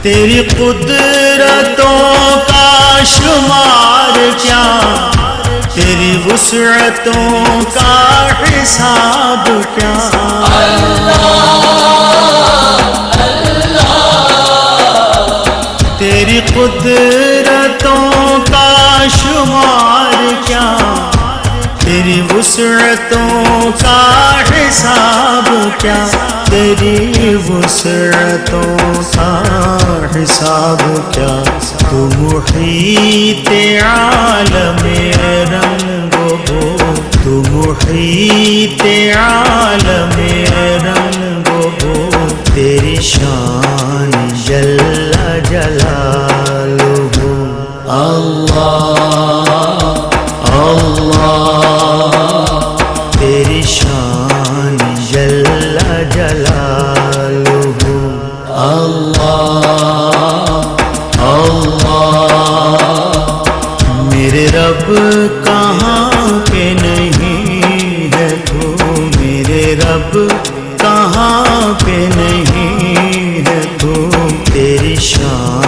تیری قدرتوں کا شمار کیا، تیری وسعتوں کا حساب کیا۔ تیری قدرتوں کا شمار کیا، تیری وسعتوں کا حساب کیا، تیری وسعتوں کا حساب کیا۔ تو محیط عالم رنگ و بو، تو محیط عالم رنگ و بو، تیری شان جل جلالہ۔ اللہ اللہ تیری شان جل جلالہ۔ اللہ اللہ میرے رب کہاں پہ نہیں ہے تو، میرے رب کہاں پہ نہیں ہے تو، تیری شان